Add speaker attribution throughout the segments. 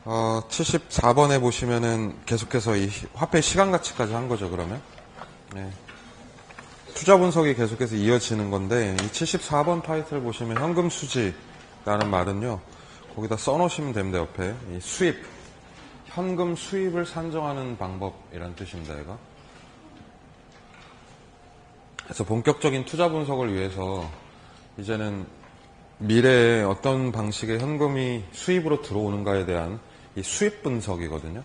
Speaker 1: 74번에 보시면은 계속해서 이 화폐 시간 가치까지 한 거죠, 그러면. 네. 투자 분석이 계속해서 이어지는 건데, 이 74번 타이틀 보시면 현금 수지라는 말은요, 거기다 써놓으시면 됩니다, 옆에. 이 수입, 현금 수입을 산정하는 방법이라는 뜻입니다, 얘가. 그래서 본격적인 투자 분석을 위해서 이제는 미래에 어떤 방식의 현금이 수입으로 들어오는가에 대한 이 수입 분석이거든요.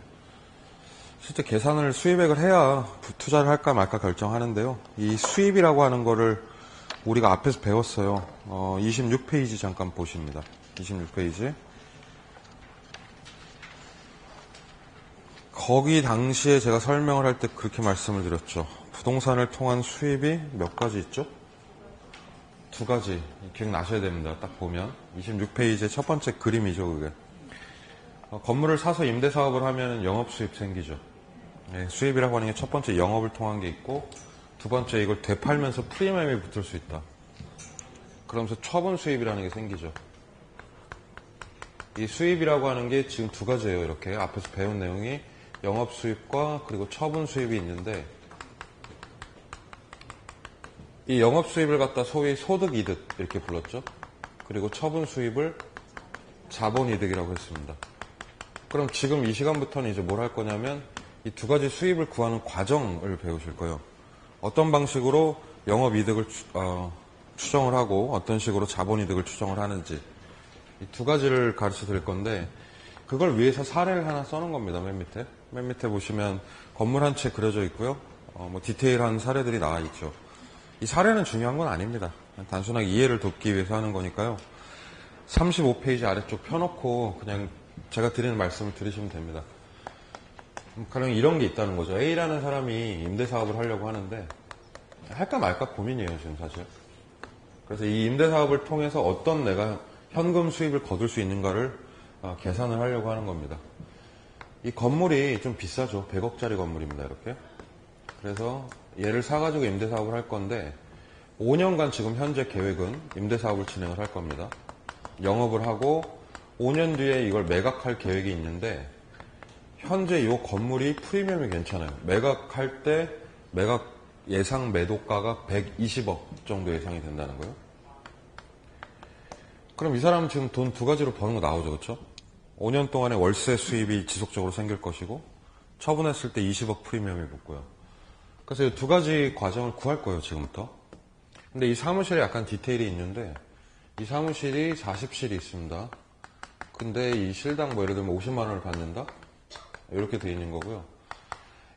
Speaker 1: 실제 계산을 수입액을 해야 투자를 할까 말까 결정하는데요. 이 수입이라고 하는 거를 우리가 앞에서 배웠어요. 26페이지 잠깐 보십니다. 26페이지. 거기 당시에 제가 설명을 할 때 그렇게 말씀을 드렸죠. 부동산을 통한 수입이 몇 가지 있죠? 두 가지. 기억나셔야 됩니다. 딱 보면. 26페이지의 첫 번째 그림이죠, 그게. 건물을 사서 임대사업을 하면 영업수입 생기죠. 네, 수입이라고 하는 게 첫 번째 영업을 통한 게 있고, 두 번째 이걸 되팔면서 프리미엄이 붙을 수 있다. 그러면서 처분 수입이라는 게 생기죠. 이 수입이라고 하는 게 지금 두 가지예요. 이렇게 앞에서 배운 내용이 영업수입과 그리고 처분 수입이 있는데, 이 영업수입을 갖다 소위 소득이득 이렇게 불렀죠. 그리고 처분 수입을 자본이득이라고 했습니다. 그럼 지금 이 시간부터는 이제 뭘 할 거냐면 이 두 가지 수입을 구하는 과정을 배우실 거예요. 어떤 방식으로 영업이득을 추정을 하고 어떤 식으로 자본이득을 추정을 하는지 이 두 가지를 가르쳐 드릴 건데, 그걸 위해서 사례를 하나 써놓은 겁니다. 맨 밑에 보시면 건물 한 채 그려져 있고요. 디테일한 사례들이 나와 있죠. 이 사례는 중요한 건 아닙니다. 단순하게 이해를 돕기 위해서 하는 거니까요. 35페이지 아래쪽 펴놓고 그냥 제가 드리는 말씀을 들으시면 됩니다. 가령 이런 게 있다는 거죠. A라는 사람이 임대사업을 하려고 하는데 할까 말까 고민이에요, 지금 사실. 그래서 이 임대사업을 통해서 어떤 내가 현금 수입을 거둘 수 있는가를 계산을 하려고 하는 겁니다. 이 건물이 좀 비싸죠. 100억짜리 건물입니다, 이렇게. 그래서 얘를 사가지고 임대사업을 할 건데 5년간 지금 현재 계획은 임대사업을 진행을 할 겁니다. 영업을 하고 5년 뒤에 이걸 매각할 계획이 있는데, 현재 이 건물이 프리미엄이 괜찮아요. 매각할 때 매각 예상 매도가가 120억 정도 예상이 된다는 거예요. 그럼 이 사람은 지금 돈 두 가지로 버는 거 나오죠, 그렇죠? 5년 동안에 월세 수입이 지속적으로 생길 것이고 처분했을 때 20억 프리미엄이 붙고요. 그래서 이 두 가지 과정을 구할 거예요, 지금부터. 근데 이 사무실에 약간 디테일이 있는데, 이 사무실이 40실이 있습니다. 근데 이 실당 예를 들면 50만 원을 받는다? 이렇게 돼 있는 거고요.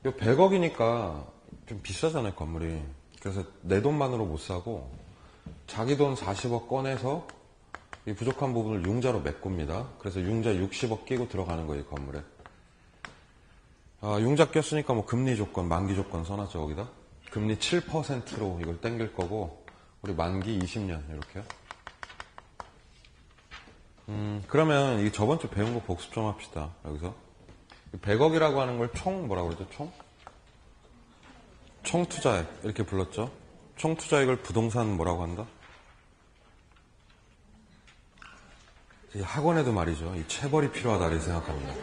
Speaker 1: 이 100억이니까 좀 비싸잖아요, 건물이. 그래서 내 돈만으로 못 사고 자기 돈 40억 꺼내서 이 부족한 부분을 융자로 메꿉니다. 그래서 융자 60억 끼고 들어가는 거예요, 이 건물에. 융자 꼈으니까 금리 조건, 만기 조건 써놨죠, 거기다. 금리 7%로 이걸 땡길 거고, 우리 만기 20년, 이렇게요. 그러면 이 저번 주 배운 거 복습 좀 합시다, 여기서. 100억이라고 하는 걸 뭐라고 그러죠, 총투자액, 이렇게 불렀죠. 총투자액을 부동산 뭐라고 한다? 이 학원에도 말이죠. 이 체벌이 필요하다, 이렇게 생각합니다.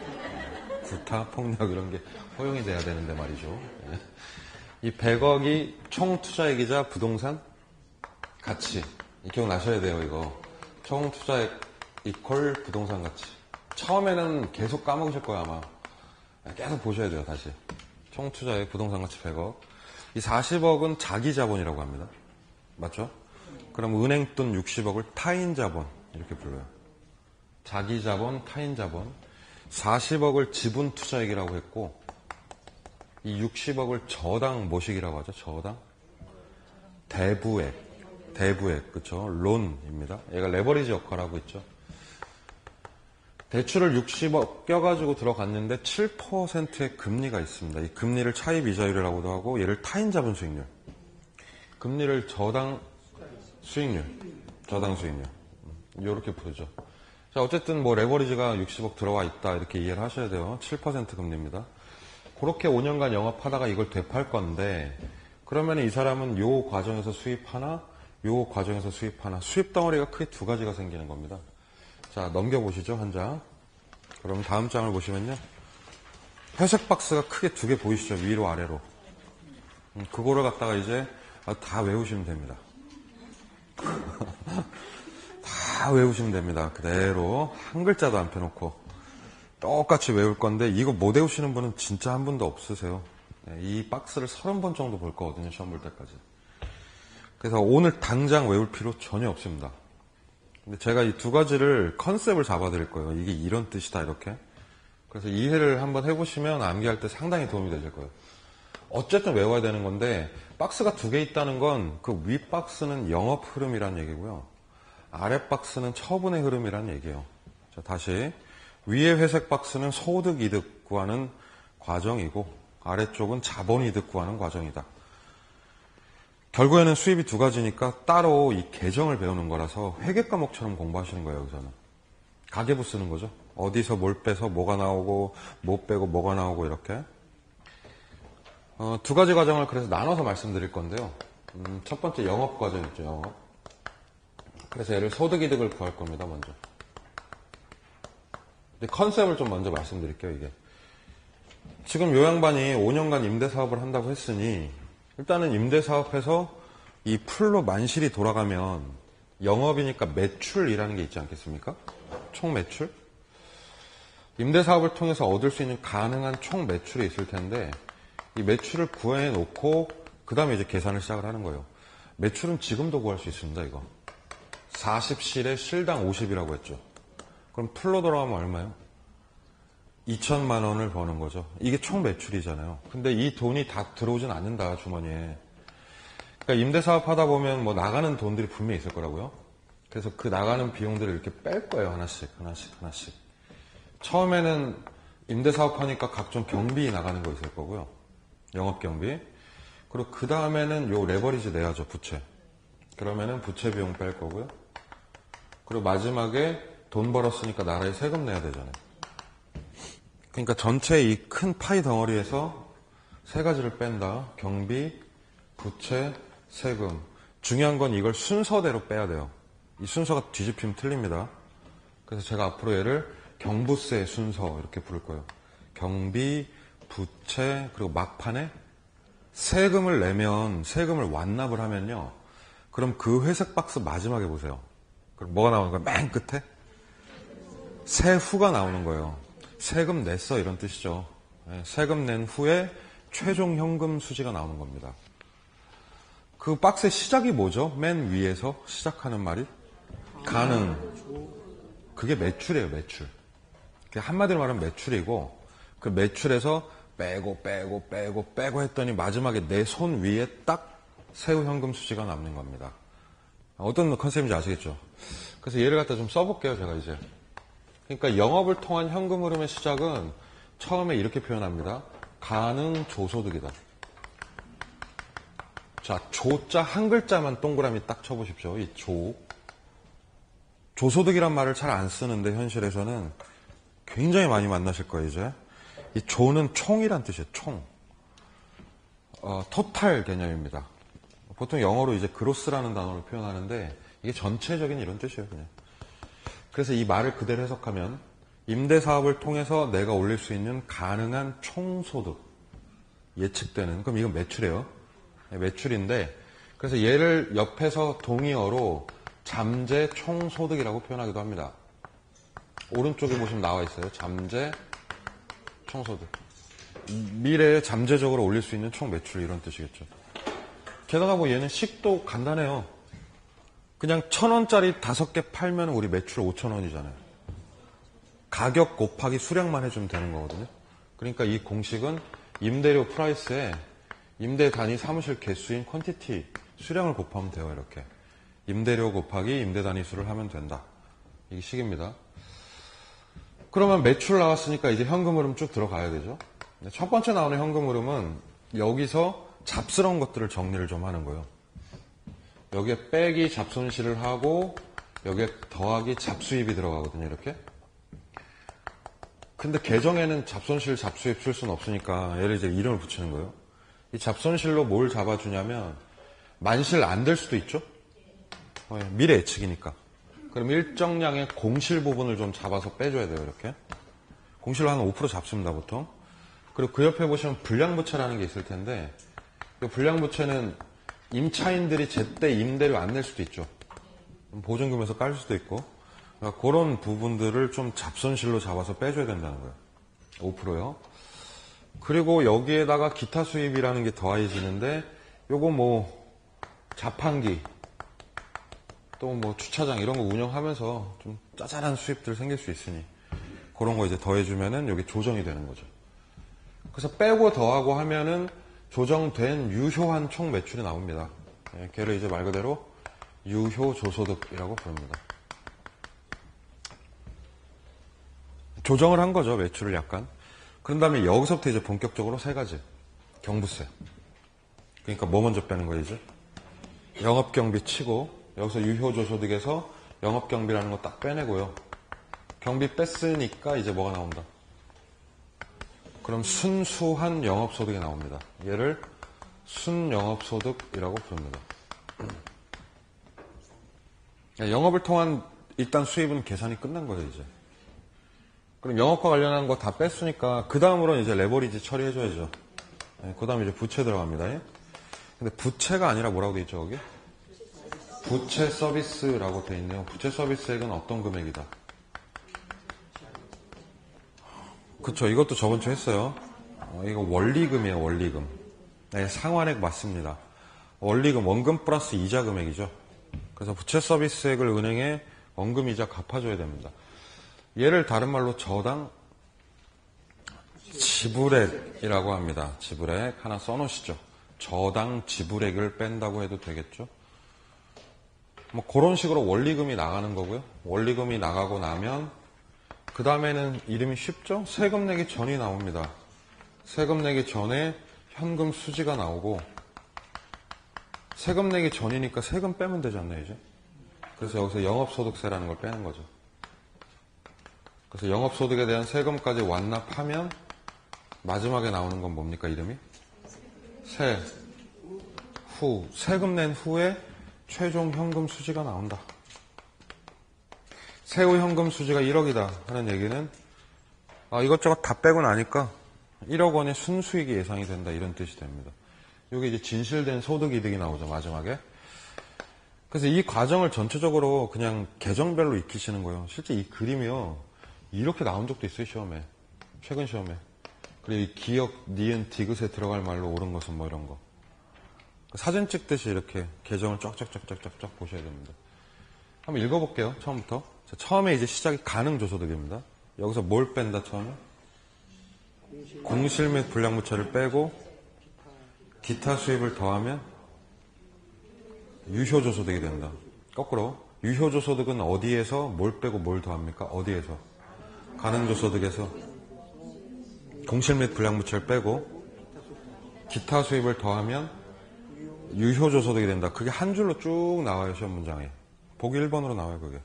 Speaker 1: 구타, 폭력 이런 게 허용이 돼야 되는데 말이죠. 이 100억이 총 투자액이자 부동산 가치. 기억나셔야 돼요, 이거. 총 투자액 이퀄 부동산 가치. 처음에는 계속 까먹으실 거예요, 아마. 계속 보셔야 돼요, 다시. 총 투자액 부동산 가치 100억. 이 40억은 자기 자본이라고 합니다. 맞죠? 그럼 은행 돈 60억을 타인 자본 이렇게 불러요. 자기 자본, 타인 자본. 40억을 지분 투자액이라고 했고, 이 60억을 저당 모식이라고 하죠. 저당. 대부액, 그쵸? 론입니다. 얘가 레버리지 역할을 하고 있죠. 대출을 60억 껴가지고 들어갔는데 7%의 금리가 있습니다. 이 금리를 차입 이자율이라고도 하고, 얘를 타인 자본 수익률. 금리를 저당 수익률. 이렇게 부르죠. 자, 어쨌든 레버리지가 60억 들어와 있다, 이렇게 이해를 하셔야 돼요. 7% 금리입니다. 그렇게 5년간 영업하다가 이걸 되팔 건데, 그러면 이 사람은 요 과정에서 수입하나, 요 과정에서 수입하나, 수입 덩어리가 크게 두 가지가 생기는 겁니다. 자, 넘겨보시죠, 한 장. 그럼 다음 장을 보시면요. 회색 박스가 크게 두 개 보이시죠? 위로 아래로. 그거를 갖다가 이제 다 외우시면 됩니다. 다 외우시면 됩니다. 그대로 한 글자도 안 펴놓고 똑같이 외울 건데 이거 못 외우시는 분은 진짜 한 분도 없으세요. 이 박스를 30번 정도 볼 거거든요. 시험 볼 때까지. 그래서 오늘 당장 외울 필요 전혀 없습니다. 근데 제가 이 두 가지를 컨셉을 잡아드릴 거예요. 이게 이런 뜻이다 이렇게. 그래서 이해를 한번 해보시면 암기할 때 상당히 도움이 되실 거예요. 어쨌든 외워야 되는 건데 박스가 두 개 있다는 건 그 위 박스는 영업 흐름이란 얘기고요. 아래 박스는 처분의 흐름이란 얘기예요. 자, 다시 위의 회색 박스는 소득 이득 구하는 과정이고 아래쪽은 자본 이득 구하는 과정이다. 결국에는 수입이 두 가지니까 따로 이 계정을 배우는 거라서 회계 과목처럼 공부하시는 거예요. 여기서는 가계부 쓰는 거죠. 어디서 뭘 빼서 뭐가 나오고 뭐 빼고 뭐가 나오고 이렇게 두 가지 과정을 그래서 나눠서 말씀드릴 건데요. 첫 번째 영업 과정 있죠. 영업. 그래서 얘를 소득이득을 구할 겁니다. 먼저. 근데 컨셉을 좀 먼저 말씀드릴게요. 이게 지금 요 양반이 5년간 임대사업을 한다고 했으니 일단은 임대사업에서 이 풀로 만실이 돌아가면 영업이니까 매출이라는 게 있지 않겠습니까? 총 매출? 임대사업을 통해서 얻을 수 있는 가능한 총 매출이 있을 텐데 이 매출을 구해 놓고 그 다음에 이제 계산을 시작을 하는 거예요. 매출은 지금도 구할 수 있습니다. 이거 40실에 실당 50이라고 했죠. 그럼 풀로 돌아가면 얼마예요? 2천만 원을 버는 거죠. 이게 총 매출이잖아요. 근데 이 돈이 다 들어오진 않는다 주머니에. 그러니까 임대사업 하다 보면 뭐 나가는 돈들이 분명히 있을 거라고요. 그래서 그 나가는 비용들을 이렇게 뺄 거예요. 하나씩. 처음에는 임대사업 하니까 각종 경비 나가는 거 있을 거고요. 영업경비. 그리고 그 다음에는 요 레버리지 내야죠. 부채. 그러면은 부채 비용 뺄 거고요. 그리고 마지막에 돈 벌었으니까 나라에 세금 내야 되잖아요. 그러니까 전체 이 큰 파이 덩어리에서 세 가지를 뺀다. 경비, 부채, 세금. 중요한 건 이걸 순서대로 빼야 돼요. 이 순서가 뒤집히면 틀립니다. 그래서 제가 앞으로 얘를 경부세 순서 이렇게 부를 거예요. 경비, 부채, 그리고 막판에 세금을 내면 세금을 완납을 하면요. 그럼 그 회색 박스 마지막에 보세요. 그럼 뭐가 나오는 거예요? 맨 끝에? 세후가 나오는 거예요. 세금 냈어 이런 뜻이죠. 세금 낸 후에 최종 현금 수지가 나오는 겁니다. 그 박스의 시작이 뭐죠? 맨 위에서 시작하는 말이 가능. 그게 매출이에요. 매출. 한마디로 말하면 매출이고 그 매출에서 빼고 했더니 마지막에 내 손 위에 딱 세후 현금 수지가 남는 겁니다. 어떤 컨셉인지 아시겠죠? 그래서 얘를 갖다 좀 써볼게요. 제가 이제. 그러니까 영업을 통한 현금 흐름의 시작은 처음에 이렇게 표현합니다. 가능 조소득이다. 자, 조자 한 글자만 동그라미 딱 쳐보십시오. 이 조. 조소득이란 말을 잘 안 쓰는데 현실에서는 굉장히 많이 만나실 거예요, 이제. 이 조는 총이란 뜻이에요, 총. 토탈 개념입니다. 보통 영어로 이제 그로스라는 단어를 표현하는데 이게 전체적인 이런 뜻이에요, 그냥. 그래서 이 말을 그대로 해석하면 임대사업을 통해서 내가 올릴 수 있는 가능한 총소득 예측되는, 그럼 이건 매출이에요. 매출인데 그래서 얘를 옆에서 동의어로 잠재 총소득이라고 표현하기도 합니다. 오른쪽에 보시면 나와 있어요. 잠재 총소득. 미래에 잠재적으로 올릴 수 있는 총 매출 이런 뜻이겠죠. 게다가 뭐 얘는 식도 간단해요. 그냥 1,000원짜리 5개 팔면 우리 매출 5,000원이잖아요. 가격 곱하기 수량만 해주면 되는 거거든요. 그러니까 이 공식은 임대료 프라이스에 임대 단위 사무실 개수인 퀀티티 수량을 곱하면 돼요. 이렇게 임대료 곱하기 임대 단위 수를 하면 된다. 이게 식입니다. 그러면 매출 나왔으니까 이제 현금 흐름 쭉 들어가야 되죠. 첫 번째 나오는 현금 흐름은 여기서 잡스러운 것들을 정리를 좀 하는 거예요. 여기에 빼기 잡손실을 하고 여기에 더하기 잡수입이 들어가거든요. 이렇게. 근데 계정에는 잡손실, 잡수입 쓸 수는 없으니까 얘를 이제 이름을 붙이는 거예요. 이 잡손실로 뭘 잡아주냐면 만실 안 될 수도 있죠. 미래 예측이니까. 그럼 일정량의 공실 부분을 좀 잡아서 빼줘야 돼요. 이렇게. 공실로 한 5% 잡습니다, 보통. 그리고 그 옆에 보시면 불량부채라는 게 있을 텐데, 이 불량부채는 임차인들이 제때 임대료 안 낼 수도 있죠. 보증금에서 깔 수도 있고, 그러니까 그런 부분들을 좀 잡손실로 잡아서 빼줘야 된다는 거예요. 5%요. 그리고 여기에다가 기타 수입이라는 게 더해지는데, 요거 뭐, 자판기, 또 뭐 주차장 이런 거 운영하면서 좀 짜잘한 수입들 생길 수 있으니, 그런 거 이제 더해주면은 여기 조정이 되는 거죠. 그래서 빼고 더하고 하면은 조정된 유효한 총 매출이 나옵니다. 예, 걔를 이제 말 그대로 유효 조소득이라고 부릅니다. 조정을 한 거죠, 매출을 약간. 그런 다음에 여기서부터 이제 본격적으로 세 가지. 경부세. 그러니까 뭐 먼저 빼는 거예요, 이제? 영업경비 치고, 여기서 유효조소득에서 영업경비라는 거 딱 빼내고요. 경비 뺐으니까 이제 뭐가 나온다? 그럼 순수한 영업소득이 나옵니다. 얘를 순영업소득이라고 부릅니다. 영업을 통한 일단 수입은 계산이 끝난 거예요, 이제. 그럼 영업과 관련한 거 다 뺐으니까 그 다음으로는 이제 레버리지 처리해줘야죠. 그 다음에 이제 부채 들어갑니다. 근데 부채가 아니라 뭐라고 돼 있죠, 여기? 부채 서비스라고 돼 있네요. 부채 서비스액은 어떤 금액이다? 그쵸, 이것도 저번 주에 했어요. 이거 원리금이에요, 원리금. 네, 상환액 맞습니다. 원리금, 원금 플러스 이자 금액이죠. 그래서 부채 서비스액을 은행에 원금 이자 갚아줘야 됩니다. 얘를 다른 말로 저당 지불액이라고 합니다. 지불액 하나 써놓으시죠. 저당 지불액을 뺀다고 해도 되겠죠. 뭐 그런 식으로 원리금이 나가는 거고요. 원리금이 나가고 나면 그 다음에는 이름이 쉽죠? 세금 내기 전이 나옵니다. 세금 내기 전에 현금 수지가 나오고, 세금 내기 전이니까 세금 빼면 되지 않나요, 이제? 그래서 여기서 영업소득세라는 걸 빼는 거죠. 그래서 영업소득에 대한 세금까지 완납하면 마지막에 나오는 건 뭡니까, 이름이? 세금 낸 후에 최종 현금 수지가 나온다. 세후 현금 수지가 1억이다 하는 얘기는 이것저것 다 빼고 나니까 1억 원의 순수익이 예상이 된다, 이런 뜻이 됩니다. 이게 이제 진실된 소득이득이 나오죠, 마지막에. 그래서 이 과정을 전체적으로 그냥 계정별로 익히시는 거예요. 실제 이 그림이요, 이렇게 나온 적도 있어요, 시험에. 최근 시험에. 그리고 이 기역, 니은, 디귿에 들어갈 말로 옳은 것은 뭐 이런 거. 사진 찍듯이 이렇게 계정을 쫙쫙쫙쫙쫙 보셔야 됩니다. 한번 읽어볼게요, 처음부터. 자, 처음에 이제 시작이 가능조소득입니다. 여기서 뭘 뺀다, 처음에? 공실 및 불량부채를 빼고 기타 수입을 더하면 유효조소득이 된다. 거꾸로 유효조소득은 어디에서 뭘 빼고 뭘 더합니까? 어디에서? 가능조소득에서 공실 및 불량부채를 빼고 기타 수입을 더하면 유효조소득이 된다. 그게 한 줄로 쭉 나와요, 시험 문장에. 보기 1번으로 나와요, 그게.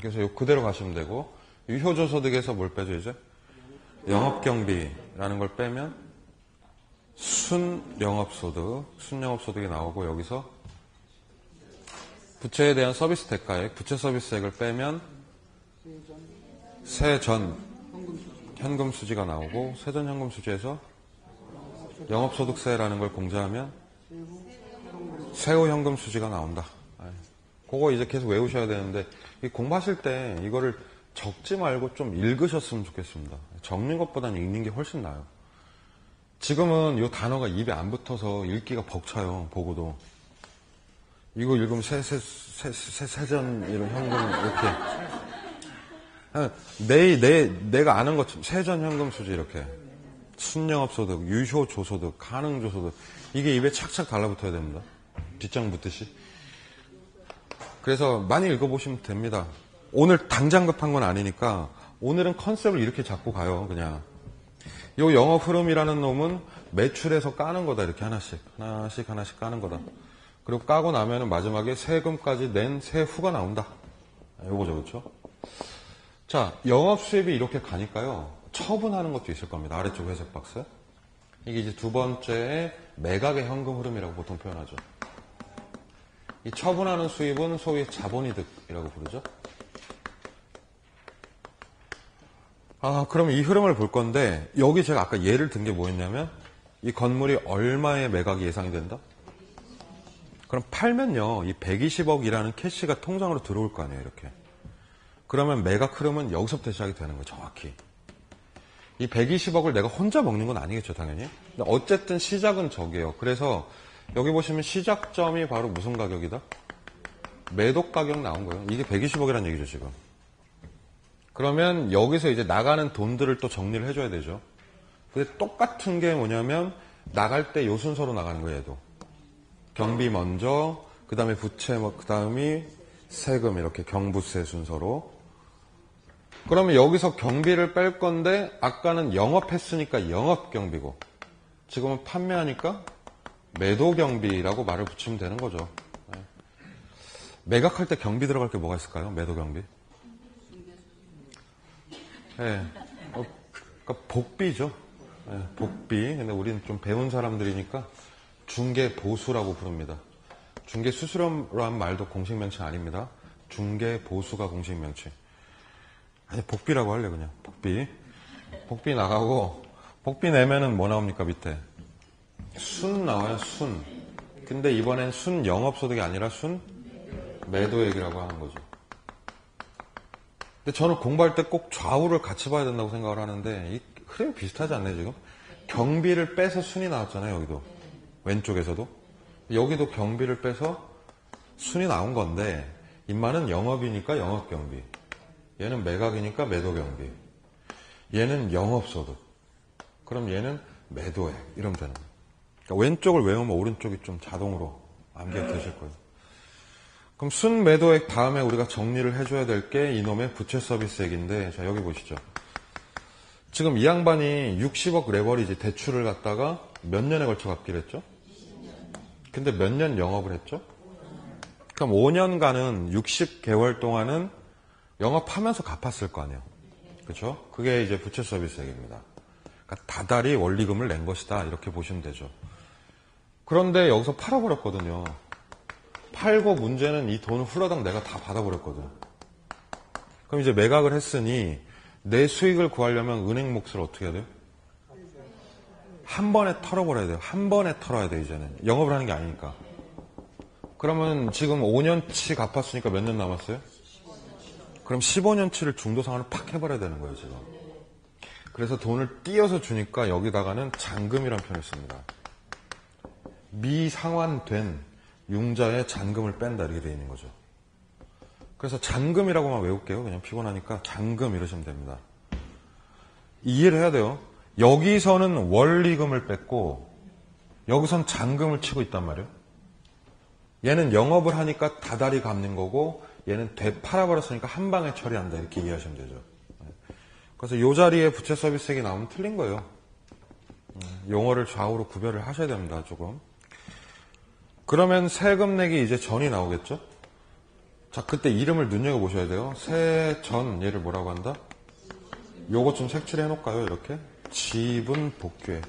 Speaker 1: 그래서 그대로 가시면 되고, 유효조소득에서 뭘 빼죠, 이제? 영업경비라는 걸 빼면 순영업소득이 나오고, 여기서 부채에 대한 서비스 대가액, 부채 서비스액을 빼면 세전 현금 수지가 나오고, 세전 현금 수지에서 영업소득세라는 걸 공제하면 세후 현금 수지가 나온다. 그거 이제 계속 외우셔야 되는데, 공부하실 때 이거를 적지 말고 좀 읽으셨으면 좋겠습니다. 적는 것보다는 읽는 게 훨씬 나아요. 지금은 이 단어가 입에 안 붙어서 읽기가 벅차요, 보고도. 이거 읽으면 세전, 이런 현금, 이렇게. 내가 아는 것처럼 세전 현금 수지, 이렇게. 순영업소득, 유효조소득, 가능조소득. 이게 입에 착착 달라붙어야 됩니다. 뒷장 붙듯이. 그래서 많이 읽어보시면 됩니다. 오늘 당장 급한 건 아니니까 오늘은 컨셉을 이렇게 잡고 가요, 그냥. 요 영업 흐름이라는 놈은 매출에서 까는 거다, 이렇게 하나씩 까는 거다. 그리고 까고 나면은 마지막에 세금까지 낸 세후가 나온다. 요거죠, 그렇죠? 자, 영업 수입이 이렇게 가니까요, 처분하는 것도 있을 겁니다. 아래쪽 회색 박스. 이게 이제 두 번째의 매각의 현금 흐름이라고 보통 표현하죠. 이 처분하는 수입은 소위 자본이득이라고 부르죠. 그럼 이 흐름을 볼 건데, 여기 제가 아까 예를 든 게 뭐였냐면, 이 건물이 얼마의 매각이 예상이 된다? 그럼 팔면요, 이 120억이라는 캐시가 통장으로 들어올 거 아니에요, 이렇게. 그러면 매각 흐름은 여기서부터 시작이 되는 거예요, 정확히. 이 120억을 내가 혼자 먹는 건 아니겠죠, 당연히. 근데 어쨌든 시작은 저게요. 그래서 여기 보시면 시작점이 바로 무슨 가격이다? 매도 가격 나온 거예요. 이게 120억이라는 얘기죠, 지금. 그러면 여기서 이제 나가는 돈들을 또 정리를 해줘야 되죠. 근데 똑같은 게 뭐냐면 나갈 때 요 순서로 나가는 거예요, 얘도. 경비 먼저, 그 다음에 부채, 그 다음이 세금, 이렇게 경부세 순서로. 그러면 여기서 경비를 뺄 건데, 아까는 영업했으니까 영업경비고, 지금은 판매하니까 매도경비라고 말을 붙이면 되는 거죠. 매각할 때 경비 들어갈 게 뭐가 있을까요? 매도경비? 네. 그러니까 복비죠. 네, 복비. 근데 우리는 좀 배운 사람들이니까 중개보수라고 부릅니다. 중개수수료라는 말도 공식명칭 아닙니다. 중개보수가 공식명칭. 아니, 복비라고 할래, 그냥. 복비. 복비 나가고, 복비 내면은 뭐 나옵니까, 밑에? 순 나와요, 순. 근데 이번엔 순 영업소득이 아니라 순 매도액이라고 하는 거죠. 근데 저는 공부할 때 꼭 좌우를 같이 봐야 된다고 생각을 하는데, 이 흐름이 비슷하지 않나요, 지금? 경비를 빼서 순이 나왔잖아요, 여기도. 왼쪽에서도. 여기도 경비를 빼서 순이 나온 건데, 인마는 영업이니까 영업경비. 얘는 매각이니까 매도경비. 얘는 영업소득. 그럼 얘는 매도액. 이러면 되는 거예요. 그러니까 왼쪽을 외우면 오른쪽이 좀 자동으로 암기가 되실 거예요. 그럼 순매도액 다음에 우리가 정리를 해줘야 될 게 이놈의 부채 서비스액인데, 자, 여기 보시죠. 지금 이 양반이 60억 레버리지 대출을 갖다가 몇 년에 걸쳐 갚기로 했죠? 근데 몇 년 영업을 했죠? 그럼 5년간은 60개월 동안은 영업하면서 갚았을 거 아니에요. 그렇죠? 그게 이제 부채 서비스액입니다. 그러니까 다달이 원리금을 낸 것이다. 이렇게 보시면 되죠. 그런데 여기서 팔아버렸거든요. 팔고 문제는 이 돈을 훌라당 내가 다 받아버렸거든. 그럼 이제 매각을 했으니 내 수익을 구하려면 은행 몫을 어떻게 해야 돼요? 한 번에 털어버려야 돼요. 한 번에 털어야 돼요, 이제는. 영업을 하는 게 아니니까. 그러면 지금 5년치 갚았으니까 몇 년 남았어요? 그럼 15년치를 중도상환을 팍 해버려야 되는 거예요, 지금. 그래서 돈을 띄어서 주니까 여기다가는 잔금이라는 표현을 씁니다. 미상환된 융자의 잔금을 뺀다, 이렇게 되어 있는 거죠. 그래서 잔금이라고만 외울게요. 그냥 피곤하니까 잔금 이러시면 됩니다. 이해를 해야 돼요. 여기서는 원리금을 뺐고 여기선 잔금을 치고 있단 말이에요. 얘는 영업을 하니까 다달이 갚는 거고 얘는 되팔아버렸으니까 한 방에 처리한다, 이렇게 이해하시면 되죠. 그래서 이 자리에 부채 서비스액이 나오면 틀린 거예요. 용어를 좌우로 구별을 하셔야 됩니다, 조금. 그러면 세금 내기 이제 전이 나오겠죠? 자, 그때 이름을 눈여겨보셔야 돼요. 세전, 얘를 뭐라고 한다? 요거 좀 색칠해 놓을까요, 이렇게? 지분 복귀액.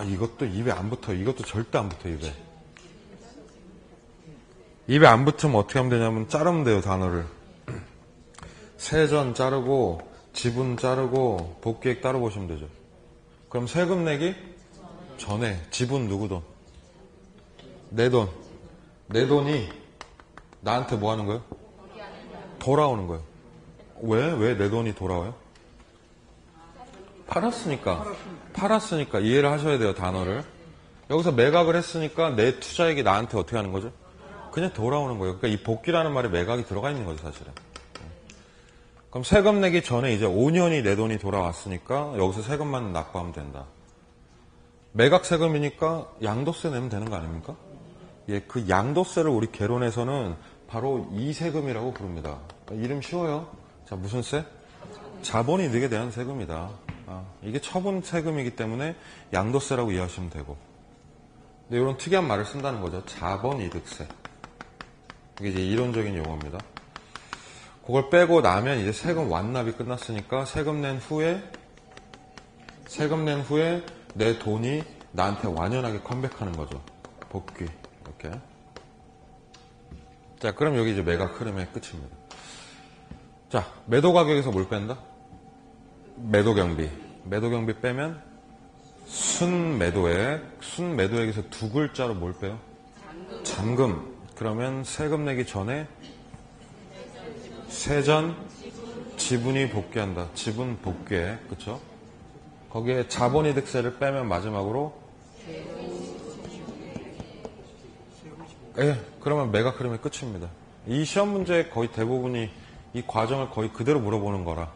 Speaker 1: 이것도 입에 안 붙어. 이것도 절대 안 붙어, 입에. 입에 안 붙으면 어떻게 하면 되냐면 자르면 돼요, 단어를. 세전 자르고, 지분 자르고, 복귀액 따로 보시면 되죠. 그럼 세금 내기 전에 지분 누구 돈? 내 돈. 내 돈이 나한테 뭐 하는 거예요? 돌아오는 거예요. 왜 내 돈이 돌아와요? 팔았으니까 이해를 하셔야 돼요, 단어를. 여기서 매각을 했으니까 내 투자액이 나한테 어떻게 하는 거죠? 그냥 돌아오는 거예요. 그러니까 이 복귀라는 말에 매각이 들어가 있는 거죠, 사실은. 그럼 세금 내기 전에 이제 5년이 내 돈이 돌아왔으니까 여기서 세금만 납부하면 된다. 매각 세금이니까 양도세 내면 되는 거 아닙니까? 예, 그 양도세를 우리 개론에서는 바로 이 세금이라고 부릅니다. 이름 쉬워요. 자, 무슨 세? 자본이득에 대한 세금이다. 이게 처분 세금이기 때문에 양도세라고 이해하시면 되고. 근데 이런 특이한 말을 쓴다는 거죠. 자본이득세. 이게 이제 이론적인 용어입니다. 그걸 빼고 나면 이제 세금 완납이 끝났으니까 세금 낸 후에 내 돈이 나한테 완연하게 컴백하는 거죠. 복귀. 이렇게. 자, 그럼 여기 이제 매각 흐름의 끝입니다. 자, 매도 가격에서 뭘 뺀다? 매도 경비. 매도 경비 빼면 순매도액에서 두 글자로 뭘 빼요? 잔금. 그러면 세금 내기 전에 세전 지분이 복귀한다. 지분 복귀액. 그쵸? 거기에 자본이득세를 빼면 마지막으로 그러면 매각 흐름이 끝입니다. 이 시험 문제 거의 대부분이 이 과정을 거의 그대로 물어보는 거라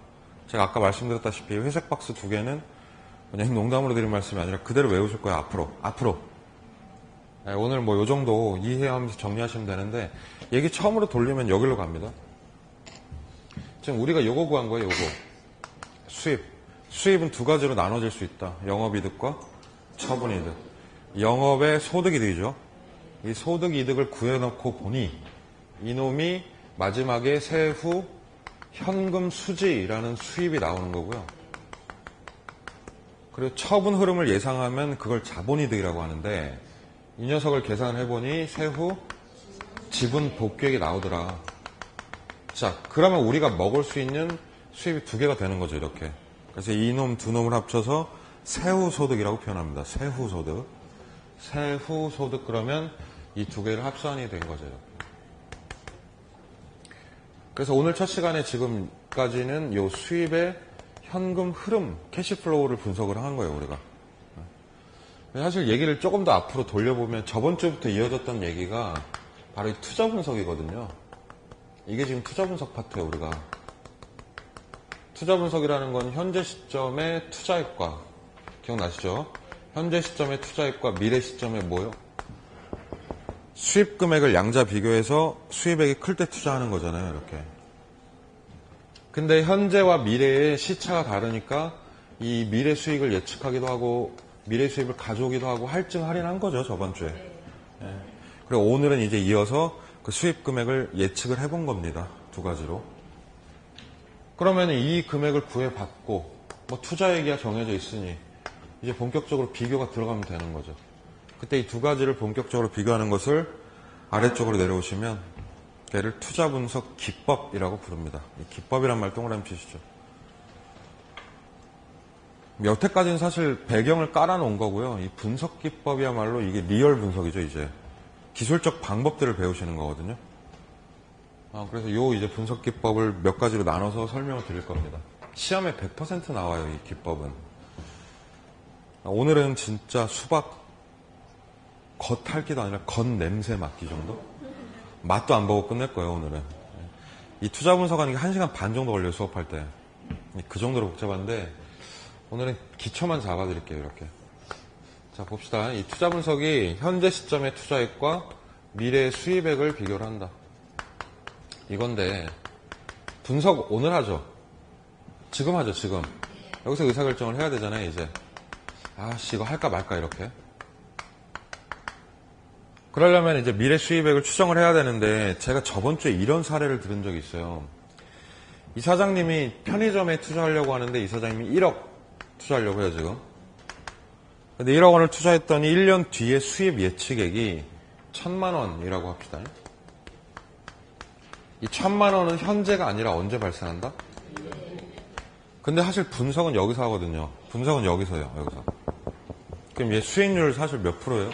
Speaker 1: 제가 아까 말씀드렸다시피 회색 박스 두 개는 그냥 농담으로 드린 말씀이 아니라 그대로 외우실 거예요. 앞으로. 오늘 뭐 요 정도 이해하면서 정리하시면 되는데 얘기 처음으로 돌리면 여기로 갑니다. 지금 우리가 요거 구한 거예요. 요거 수입은 두 가지로 나눠질 수 있다. 영업이득과 처분이득. 영업의 소득이득이죠. 이 소득이득을 구해놓고 보니 이놈이 마지막에 세후 현금 수지라는 수입이 나오는 거고요. 그리고 처분 흐름을 예상하면 그걸 자본이득이라고 하는데 이 녀석을 계산해보니 세후 지분 복귀액이 나오더라. 자, 그러면 우리가 먹을 수 있는 수입이 두 개가 되는 거죠, 이렇게. 그래서 이놈 두 놈을 합쳐서 세후소득이라고 표현합니다. 세후소득. 세후소득 그러면 이 두 개를 합산이 된 거죠. 그래서 오늘 첫 시간에 지금까지는 요 수입의 현금 흐름, 캐시플로우를 분석을 한 거예요, 우리가. 사실 얘기를 조금 더 앞으로 돌려보면 저번 주부터 이어졌던 얘기가 바로 이 투자 분석이거든요. 이게 지금 투자 분석 파트예요, 우리가. 투자 분석이라는 건 현재 시점의 투자액과, 기억나시죠? 현재 시점의 투자액과 미래 시점의 뭐요? 수입 금액을 양자 비교해서 수입액이 클 때 투자하는 거잖아요, 이렇게. 근데 현재와 미래의 시차가 다르니까 이 미래 수익을 예측하기도 하고 미래 수입을 가져오기도 하고 할증 할인한 거죠, 저번 주에. 그리고 오늘은 이제 이어서 그 수입 금액을 예측을 해본 겁니다. 두 가지로. 그러면 이 금액을 구해받고 뭐 투자액이야 정해져 있으니 이제 본격적으로 비교가 들어가면 되는 거죠. 그때 이 두 가지를 본격적으로 비교하는 것을 아래쪽으로 내려오시면 얘를 투자 분석 기법이라고 부릅니다. 이 기법이란 말 동그라미 치시죠. 여태까지는 사실 배경을 깔아놓은 거고요. 이 분석 기법이야말로 이게 리얼 분석이죠, 이제. 기술적 방법들을 배우시는 거거든요. 그래서 요 이제 분석 기법을 몇 가지로 나눠서 설명을 드릴 겁니다. 시험에 100% 나와요, 이 기법은. 오늘은 진짜 수박 겉핥기도 아니라 겉냄새 맡기 정도? 맛도 안 보고 끝낼 거예요, 오늘은. 이 투자 분석하는 게 1시간 반 정도 걸려요, 수업할 때. 그 정도로 복잡한데, 오늘은 기초만 잡아드릴게요, 이렇게. 자, 봅시다. 이 투자 분석이 현재 시점의 투자액과 미래의 수입액을 비교를 한다. 이건데, 분석 오늘 하죠? 지금 하죠, 지금. 여기서 의사결정을 해야 되잖아요, 이제. 이거 할까 말까, 이렇게. 그러려면 이제 미래 수입액을 추정을 해야 되는데, 제가 저번 주에 이런 사례를 들은 적이 있어요. 이 사장님이 편의점에 투자하려고 하는데, 이 사장님이 1억 투자하려고 해요, 지금. 근데 1억 원을 투자했더니 1년 뒤에 수입 예측액이 1,000만 원이라고 합시다. 이 1,000만 원은 현재가 아니라 언제 발생한다? 근데 사실 분석은 여기서 하거든요. 분석은 여기서요, 여기서. 그럼 얘 수익률 사실 몇 프로예요?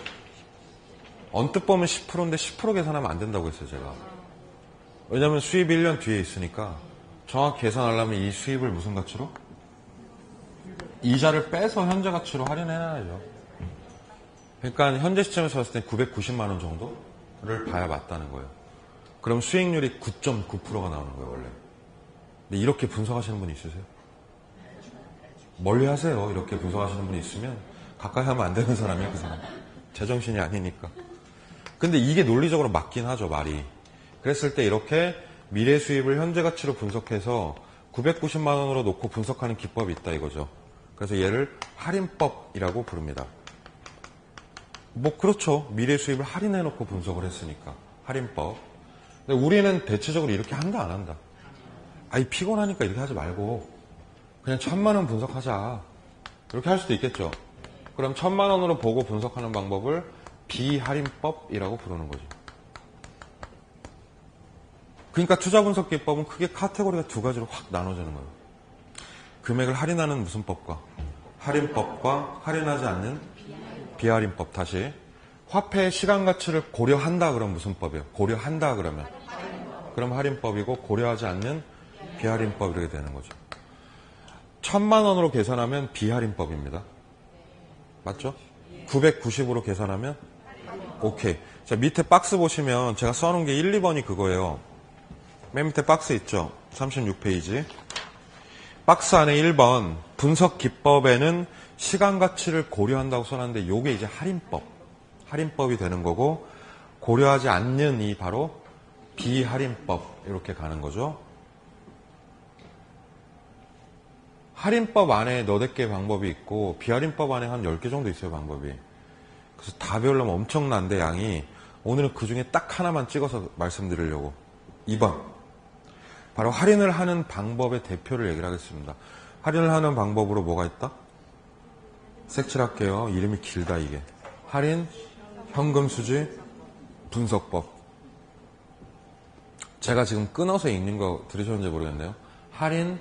Speaker 1: 언뜻 보면 10%인데 10% 계산하면 안 된다고 했어요, 제가. 왜냐면 수입이 1년 뒤에 있으니까 정확히 계산하려면 이 수입을 무슨 가치로? 이자를 빼서 현재 가치로 할인해놔야죠. 그러니까 현재 시점에서 봤을 때 990만 원 정도를 봐야 맞다는 거예요. 그럼 수익률이 9.9%가 나오는 거예요, 원래. 근데 이렇게 분석하시는 분이 있으세요? 멀리 하세요. 이렇게 분석하시는 분이 있으면 가까이 하면 안 되는 사람이에요, 그 사람. 제정신이 아니니까. 근데 이게 논리적으로 맞긴 하죠, 말이. 그랬을 때 이렇게 미래 수입을 현재 가치로 분석해서 990만 원으로 놓고 분석하는 기법이 있다 이거죠. 그래서 얘를 할인법이라고 부릅니다. 뭐 그렇죠. 미래 수입을 할인해놓고 분석을 했으니까. 할인법. 근데 우리는 대체적으로 이렇게 한다 안 한다? 피곤하니까 이렇게 하지 말고 그냥 1,000만 원 분석하자. 이렇게 할 수도 있겠죠. 그럼 1,000만 원으로 보고 분석하는 방법을 비할인법이라고 부르는 거죠. 그러니까 투자분석 기법은 크게 카테고리가 두 가지로 확 나눠지는 거예요. 금액을 할인하는 무슨 법과 할인법과 할인하지 않는 비할인법. 다시 화폐의 시간 가치를 고려한다 그러면 무슨 법이에요? 고려한다 그러면 그럼 할인법이고 고려하지 않는 비할인법 이렇게 되는 거죠. 1000만 원으로 계산하면 비할인법입니다. 맞죠? 990으로 계산하면 오케이. 자, 밑에 박스 보시면 제가 써놓은 게 1, 2번이 그거예요. 맨 밑에 박스 있죠? 36페이지. 박스 안에 1번 분석 기법에는 시간 가치를 고려한다고 써놨는데 요게 이제 할인법이 되는 거고 고려하지 않는 이 바로 비할인법 이렇게 가는 거죠. 할인법 안에 너댓 개 방법이 있고 비할인법 안에 한 10개 정도 있어요, 방법이. 그래서 다 배우려면 엄청난데 양이. 오늘은 그 중에 딱 하나만 찍어서 말씀드리려고. 2번. 바로 할인을 하는 방법의 대표를 얘기를 하겠습니다. 할인을 하는 방법으로 뭐가 있다? 색칠할게요. 이름이 길다 이게. 할인, 현금 수지, 분석법. 제가 지금 끊어서 읽는 거 들으셨는지 모르겠네요. 할인,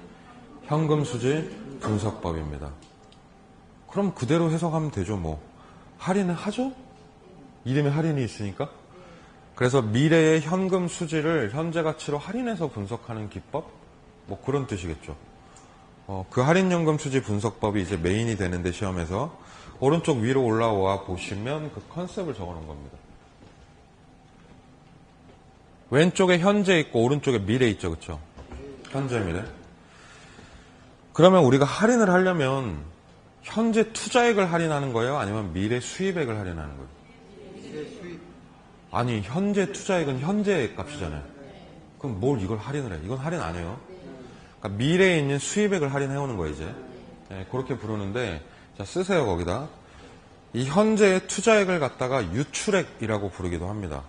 Speaker 1: 현금 수지, 분석법입니다. 그럼 그대로 해석하면 되죠, 뭐. 할인은 하죠? 이름에 할인이 있으니까. 그래서 미래의 현금 수지를 현재 가치로 할인해서 분석하는 기법? 뭐 그런 뜻이겠죠. 그 할인연금 수지 분석법이 이제 메인이 되는데 시험에서 오른쪽 위로 올라와 보시면 그 컨셉을 적어 놓은 겁니다. 왼쪽에 현재 있고 오른쪽에 미래 있죠, 그쵸? 현재 미래. 그러면 우리가 할인을 하려면 현재 투자액을 할인하는 거예요? 아니면 미래 수입액을 할인하는 거예요? 아니, 현재 투자액은 현재 값이잖아요. 그럼 뭘 이걸 할인을 해? 이건 할인 안 해요. 그러니까 미래에 있는 수입액을 할인해오는 거예요, 이제. 네, 그렇게 부르는데, 자, 쓰세요, 거기다. 이 현재의 투자액을 갖다가 유출액이라고 부르기도 합니다.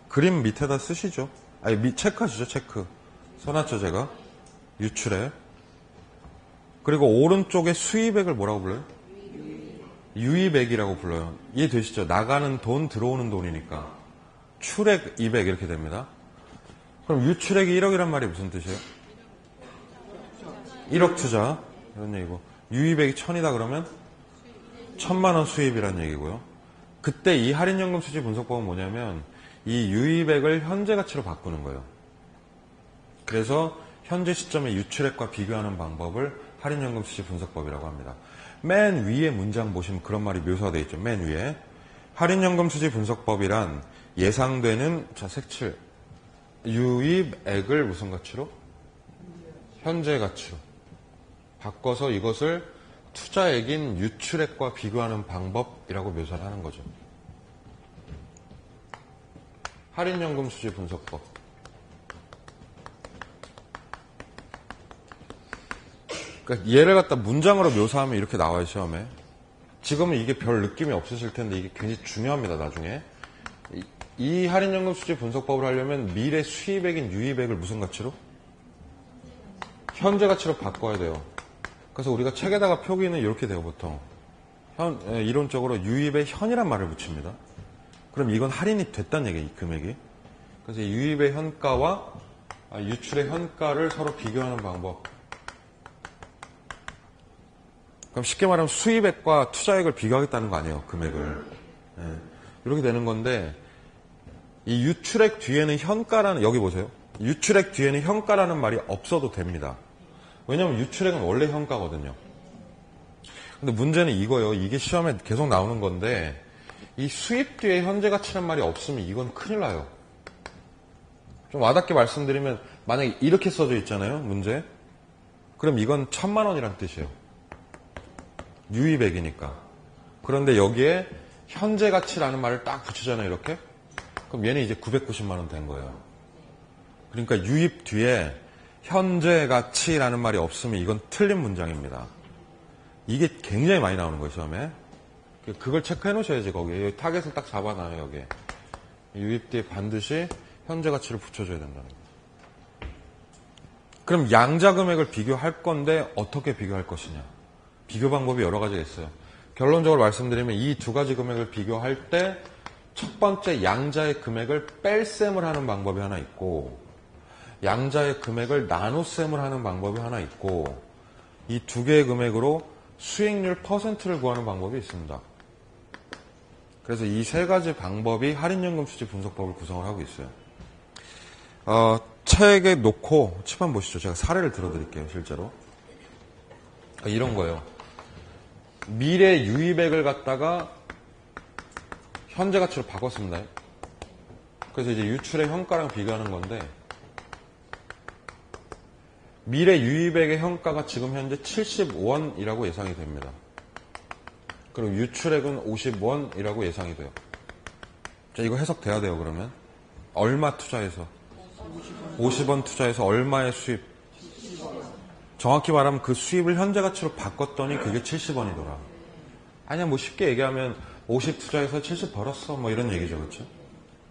Speaker 1: 그림 밑에다 쓰시죠. 아니, 체크하시죠, 체크. 써놨죠, 제가. 유출액. 그리고 오른쪽에 수입액을 뭐라고 불러요? 유입액이라고 불러요. 이해되시죠? 나가는 돈, 들어오는 돈이니까. 출액 200 이렇게 됩니다. 그럼 유출액이 1억이란 말이 무슨 뜻이에요? 1억 투자 이런 얘기고 유입액이 1000이다 그러면 1000만 원 수입이란 얘기고요. 그때 이 할인연금 수지 분석법은 뭐냐면 이 유입액을 현재 가치로 바꾸는 거예요. 그래서 현재 시점의 유출액과 비교하는 방법을 할인연금 수지 분석법이라고 합니다. 맨 위에 문장 보시면 그런 말이 묘사되어 있죠. 맨 위에 할인연금 수지 분석법이란 예상되는 자 색칠 유입액을 무슨 가치로? 현재 가치로 바꿔서 이것을 투자액인 유출액과 비교하는 방법이라고 묘사를 하는 거죠. 할인연금 수지 분석법. 그러니까 얘를 갖다 문장으로 묘사하면 이렇게 나와요, 시험에. 지금은 이게 별 느낌이 없으실 텐데 이게 굉장히 중요합니다, 나중에. 이 할인연금 수지 분석법을 하려면 미래 수입액인 유입액을 무슨 가치로? 현재 가치로 바꿔야 돼요. 그래서 우리가 책에다가 표기는 이렇게 돼요, 보통. 이론적으로 유입의 현이란 말을 붙입니다. 그럼 이건 할인이 됐다는 얘기예요, 이 금액이. 그래서 유입의 현가와 유출의 현가를 서로 비교하는 방법. 그럼 쉽게 말하면 수입액과 투자액을 비교하겠다는 거 아니에요, 금액을. 네. 이렇게 되는 건데, 이 유출액 뒤에는 현가라는, 여기 보세요. 유출액 뒤에는 현가라는 말이 없어도 됩니다. 왜냐면 유출액은 원래 현가거든요. 근데 문제는 이거예요. 이게 시험에 계속 나오는 건데, 이 수입 뒤에 현재 가치란 말이 없으면 이건 큰일 나요. 좀 와닿게 말씀드리면, 만약에 이렇게 써져 있잖아요, 문제. 그럼 이건 1000만 원이란 뜻이에요. 유입액이니까. 그런데 여기에 현재 가치라는 말을 딱 붙이잖아요, 이렇게. 그럼 얘는 이제 990만 원 된 거예요. 그러니까 유입 뒤에 현재 가치라는 말이 없으면 이건 틀린 문장입니다. 이게 굉장히 많이 나오는 거예요, 시험에. 그걸 체크해 놓으셔야지, 거기에. 여기 타겟을 딱 잡아놔요, 여기에. 유입 뒤에 반드시 현재 가치를 붙여줘야 된다는 거예요. 그럼 양자 금액을 비교할 건데 어떻게 비교할 것이냐. 비교 방법이 여러 가지가 있어요. 결론적으로 말씀드리면 이 두 가지 금액을 비교할 때 첫 번째 양자의 금액을 뺄셈을 하는 방법이 하나 있고 양자의 금액을 나눗셈을 하는 방법이 하나 있고, 이 두 개의 금액으로 수익률 퍼센트를 구하는 방법이 있습니다. 그래서 이 세 가지 방법이 할인연금 수지 분석법을 구성을 하고 있어요. 책에 놓고 칩만 보시죠. 제가 사례를 들어드릴게요. 실제로 이런 거예요. 미래 유입액을 갖다가 현재 가치로 바꿨습니다. 그래서 이제 유출의 현가랑 비교하는 건데, 미래 유입액의 현가가 지금 현재 70원이라고 예상이 됩니다. 그리고 유출액은 50원이라고 예상이 돼요. 자, 이거 해석돼야 돼요. 그러면 얼마 투자해서 50원 투자해서 얼마의 수입? 정확히 말하면 그 수입을 현재 가치로 바꿨더니 그게 70원이더라. 아니야, 뭐 쉽게 얘기하면 50 투자해서 70 벌었어, 뭐 이런 얘기죠. 그렇죠?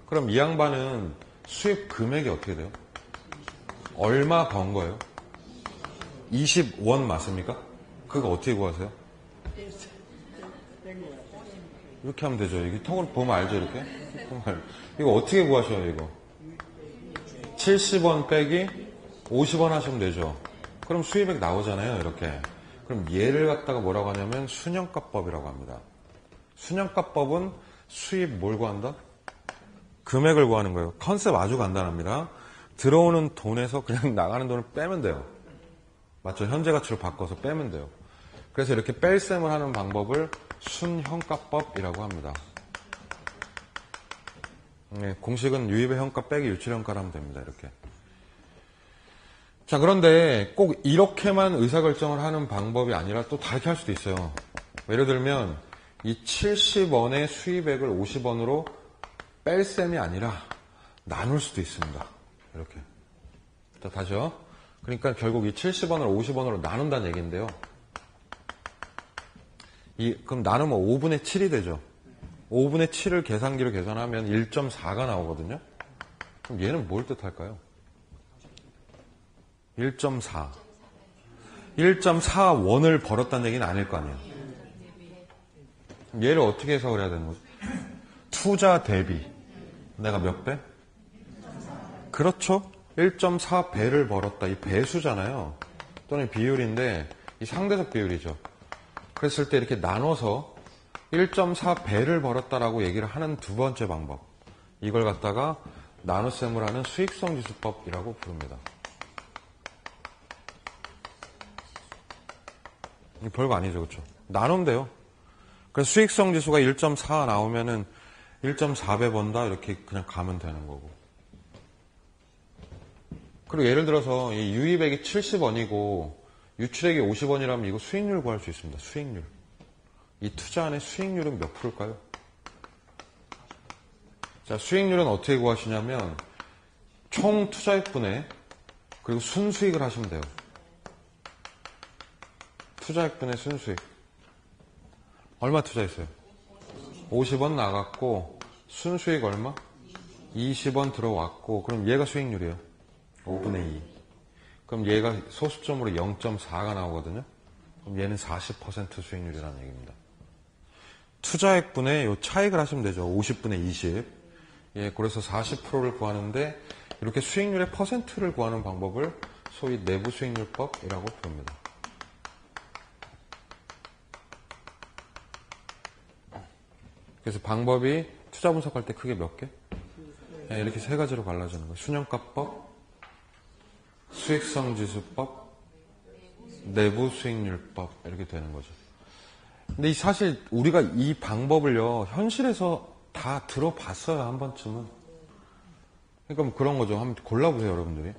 Speaker 1: 그럼 이 양반은 수입 금액이 어떻게 돼요? 얼마 번 거예요? 20원 맞습니까? 그거 어떻게 구하세요? 이렇게 하면 되죠. 이게 통으로 보면 알죠, 이렇게? 이거 어떻게 구하셔요, 이거? 70원 빼기 50원 하시면 되죠. 그럼 수입액 나오잖아요, 이렇게. 그럼 얘를 갖다가 뭐라고 하냐면 순형가법이라고 합니다. 순형가법은 수입 뭘 구한다? 금액을 구하는 거예요. 컨셉 아주 간단합니다. 들어오는 돈에서 그냥 나가는 돈을 빼면 돼요. 맞죠? 현재 가치로 바꿔서 빼면 돼요. 그래서 이렇게 뺄셈을 하는 방법을 순형가법이라고 합니다. 네, 공식은 유입의 현가 빼기 유출의 현가를 하면 됩니다. 이렇게. 자, 그런데 꼭 이렇게만 의사결정을 하는 방법이 아니라 또 다르게 할 수도 있어요. 예를 들면 이 70원의 수입액을 50원으로 뺄 셈이 아니라 나눌 수도 있습니다. 이렇게. 자, 다시요. 그러니까 결국 이 70원을 50원으로 나눈다는 얘기인데요. 그럼 나누면 5분의 7이 되죠. 5분의 7을 계산기로 계산하면 1.4가 나오거든요. 그럼 얘는 뭘 뜻할까요? 1.4. 1.4원을 벌었다는 얘기는 아닐 거 아니에요. 얘를 어떻게 해석을 해야 되는 거죠? 투자 대비. 내가 몇 배? 그렇죠. 1.4배를 벌었다. 이 배수잖아요. 또는 비율인데 이 상대적 비율이죠. 그랬을 때 이렇게 나눠서 1.4배를 벌었다라고 얘기를 하는 두 번째 방법. 이걸 갖다가 나눗셈을 하는 수익성 지수법이라고 부릅니다. 별거 아니죠. 그렇죠? 나누면 돼요. 그래서 수익성 지수가 1.4 나오면은 1.4배 번다 이렇게 그냥 가면 되는 거고. 그리고 예를 들어서 이 유입액이 70원이고 유출액이 50원이라면 이거 수익률 구할 수 있습니다. 수익률. 이 투자 안에 수익률은 몇 프로일까요? 자, 수익률은 어떻게 구하시냐면 총 투자액분에 그리고 순수익을 하시면 돼요. 투자액분의 순수익. 얼마 투자했어요? 50원 나갔고 순수익 얼마? 20원 들어왔고 그럼 얘가 수익률이에요. 5분의 2. 그럼 얘가 소수점으로 0.4가 나오거든요. 그럼 얘는 40% 수익률이라는 얘기입니다. 투자액분의 요 차익을 하시면 되죠. 50분의 20. 예, 그래서 40%를 구하는데 이렇게 수익률의 퍼센트를 구하는 방법을 소위 내부 수익률법이라고 부릅니다. 그래서 방법이 투자 분석할 때 크게 몇 개? 예, 이렇게 세 가지로 갈라지는 거예요. 순형가법, 수익성 지수법, 내부 수익률법 이렇게 되는 거죠. 근데 사실 우리가 이 방법을요 현실에서 다 들어봤어요. 한 번쯤은. 그러니까 뭐 그런 거죠. 한번 골라보세요. 여러분들이.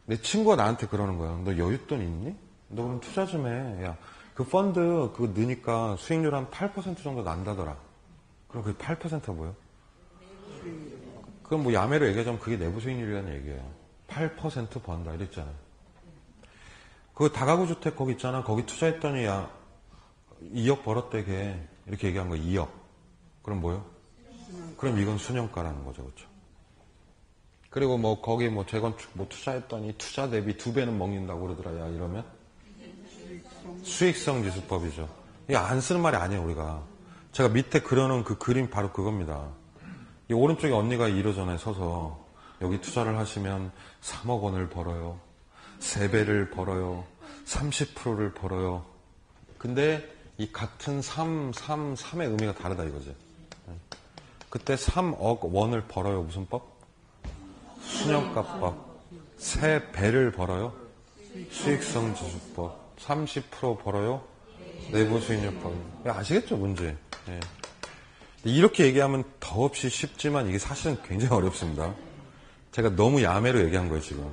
Speaker 1: 내 친구가 나한테 그러는 거야. 너 여윳돈 있니? 너 그럼 투자 좀 해. 야, 그 펀드 그거 넣으니까 수익률 한 8% 정도 난다더라. 그럼 그게 8%가 뭐예요? 그럼 뭐 야매로 얘기하자면 그게 내부 수익률이라는 얘기예요. 8% 번다 이랬잖아요. 그 다가구 주택 거기 있잖아. 거기 투자했더니 야 2억 벌었대 걔. 이렇게 얘기한 거 2억. 그럼 뭐예요? 그럼 이건 순형가라는 거죠. 그렇죠? 그리고 뭐 거기 뭐 재건축 뭐 투자했더니 투자 대비 2배는 먹는다고 그러더라. 야 이러면 수익성 지수법이죠. 이게 안 쓰는 말이 아니에요. 우리가. 제가 밑에 그려놓은 그 그림 바로 그겁니다. 이 오른쪽에 언니가 1호 전에 서서 여기 투자를 하시면 3억 원을 벌어요. 3배를 벌어요. 30%를 벌어요. 근데 이 같은 3의 의미가 다르다 이거지. 그때 3억 원을 벌어요. 무슨 법? 순영가법. 3배를 벌어요. 수익성 지수법. 30% 벌어요. 내부 수익률법. 아시겠죠, 문제? 예. 이렇게 얘기하면 더없이 쉽지만 이게 사실은 굉장히 어렵습니다. 제가 너무 야매로 얘기한 거예요, 지금.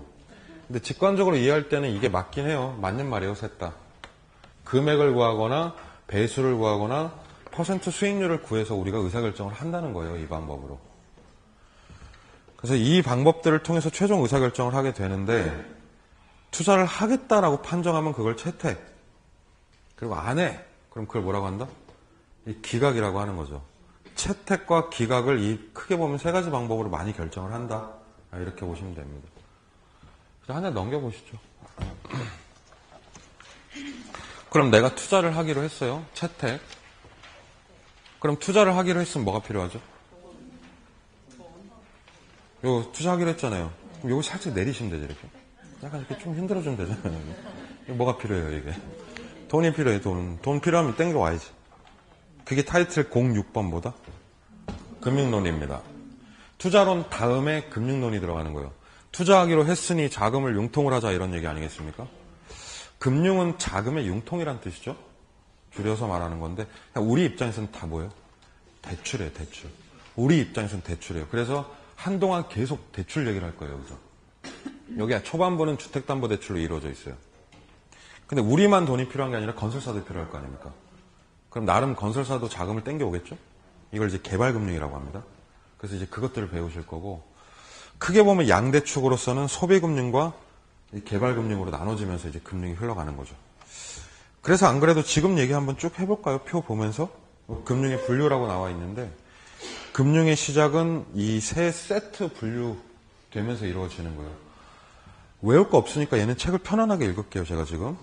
Speaker 1: 근데 직관적으로 이해할 때는 이게 맞긴 해요. 맞는 말이에요, 셋 다. 금액을 구하거나 배수를 구하거나 퍼센트 수익률을 구해서 우리가 의사결정을 한다는 거예요, 이 방법으로. 그래서 이 방법들을 통해서 최종 의사결정을 하게 되는데 투자를 하겠다라고 판정하면 그걸 채택. 그리고 안 해. 그럼 그걸 뭐라고 한다? 이 기각이라고 하는 거죠. 채택과 기각을 이 크게 보면 세 가지 방법으로 많이 결정을 한다. 이렇게 보시면 됩니다. 하나 넘겨보시죠. 그럼 내가 투자를 하기로 했어요. 채택. 그럼 투자를 하기로 했으면 뭐가 필요하죠? 요 투자하기로 했잖아요. 그럼 요거 살짝 내리시면 되죠, 이렇게. 약간 이렇게 좀 힘들어지면 되잖아요. 뭐가 필요해요, 이게? 돈이 필요해요, 돈. 돈 필요하면 땡겨와야지. 그게 타이틀 06번보다 금융론입니다. 투자론 다음에 금융론이 들어가는 거예요. 투자하기로 했으니 자금을 융통을 하자 이런 얘기 아니겠습니까? 금융은 자금의 융통이란 뜻이죠. 줄여서 말하는 건데 우리 입장에서는 다 뭐예요? 대출이에요, 대출. 우리 입장에서는 대출이에요. 그래서 한동안 계속 대출 얘기를 할 거예요, 여기서. 여기 초반부는 주택담보대출로 이루어져 있어요. 근데 우리만 돈이 필요한 게 아니라 건설사도 필요할 거 아닙니까? 그럼 나름 건설사도 자금을 땡겨오겠죠? 이걸 이제 개발금융이라고 합니다. 그래서 이제 그것들을 배우실 거고, 크게 보면 양대축으로서는 소비금융과 개발금융으로 나눠지면서 이제 금융이 흘러가는 거죠. 그래서 안 그래도 지금 얘기 한번 쭉 해볼까요? 표 보면서. 금융의 분류라고 나와 있는데, 금융의 시작은 이 세 세트 분류되면서 이루어지는 거예요. 외울 거 없으니까 얘는 책을 편안하게 읽을게요, 제가 지금.